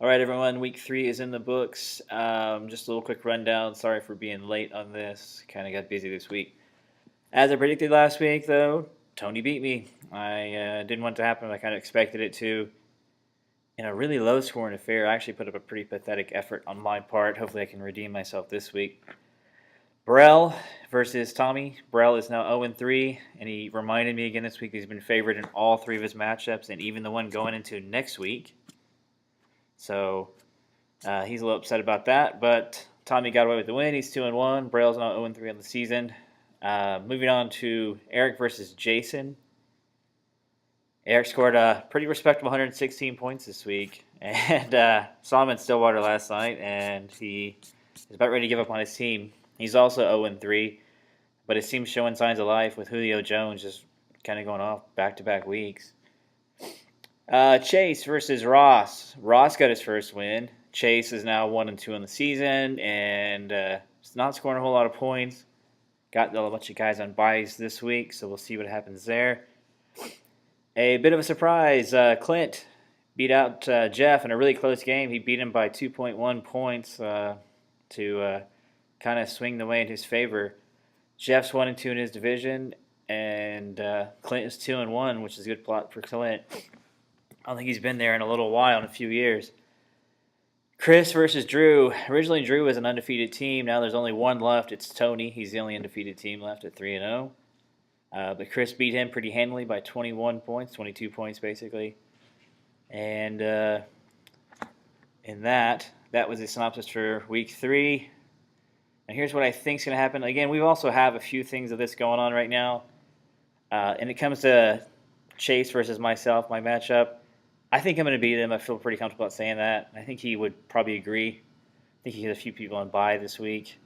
All right, everyone. Week 3 is in the books. Just a little quick rundown. Sorry for being late on this. Kind of got busy this week. As I predicted last week, though, Tony beat me. I didn't want it to happen, but I kind of expected it to. In a really low-scoring affair, I actually put up a pretty pathetic effort on my part. Hopefully, I can redeem myself this week. Burrell versus Tommy. Burrell is now 0-3, and he reminded me again this week he's been favored in all 3 of his matchups, and even the one going into next week. So he's a little upset about that, but Tommy got away with the win. He's 2-1. Burrell's now 0-3 on the season. Moving on to Eric versus Jason. Eric scored a pretty respectable 116 points this week, and saw him in Stillwater last night, and he is about ready to give up on his team. He's also 0-3, but his team's showing signs of life with Julio Jones just kind of going off back-to-back weeks. Chase versus Ross. Ross got his first win. Chase is now 1-2 on the season, and is not scoring a whole lot of points. Got a bunch of guys on buys this week, so we'll see what happens there. A bit of a surprise. Clint beat out Jeff in a really close game. He beat him by 2.1 points to kind of swing the way in his favor. Jeff's 1-2 in his division, and Clint is 2-1, which is a good plot for Clint. I don't think he's been there in a little while, in a few years. Chris versus Drew. Originally, Drew was an undefeated team. Now there's only one left. It's Tony. He's the only undefeated team left at 3-0. But Chris beat him pretty handily by 21 points, 22 points basically. And in that was the synopsis for Week 3. And here's what I think is going to happen. Again, we also have a few things of this going on right now. And it comes to Chase versus myself, my matchup. I think I'm going to beat him. I feel pretty comfortable about saying that. I think he would probably agree. I think he has a few people on bye this week.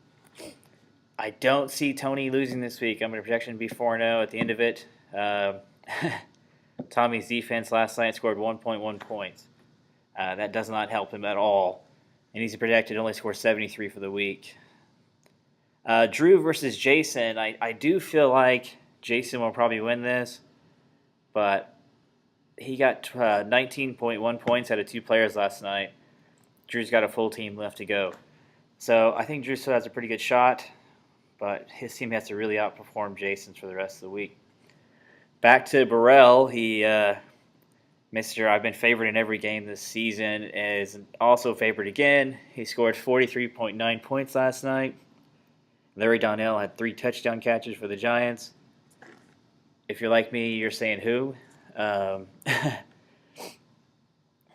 I don't see Tony losing this week. I'm going to projection to be 4-0 at the end of it. Tommy's defense last night scored 1.1 points. That does not help him at all. And he's projected to only score 73 for the week. Drew versus Jason. I do feel like Jason will probably win this, but he got 19.1 points out of 2 players last night. Drew's got a full team left to go. So I think Drew still has a pretty good shot, but his team has to really outperform Jason's for the rest of the week. Back to Burrell. He, Mr. I've been favored in every game this season, is also favored again. He scored 43.9 points last night. Larry Donnell had 3 touchdown catches for the Giants. If you're like me, you're saying who?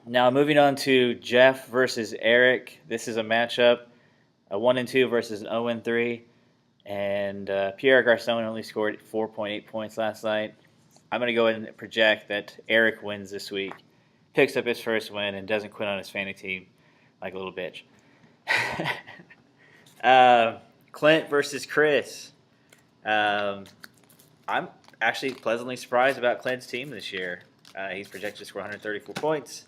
Now moving on to Jeff versus Eric. This is a matchup, a 1-2 versus an 0-3. And Pierre Garcon only scored 4.8 points last night. I'm going to go ahead and project that Eric wins this week, picks up his first win, and doesn't quit on his fantasy team like a little bitch. Clint versus Chris. I'm actually pleasantly surprised about Clint's team this year. He's projected to score 134 points.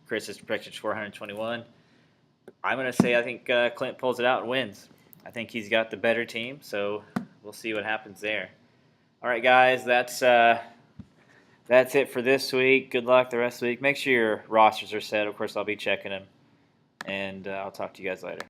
Chris is projected to score 121. I'm going to say I think Clint pulls it out and wins. I think he's got the better team, so we'll see what happens there. All right, guys, that's it for this week. Good luck the rest of the week. Make sure your rosters are set. Of course, I'll be checking them, and I'll talk to you guys later.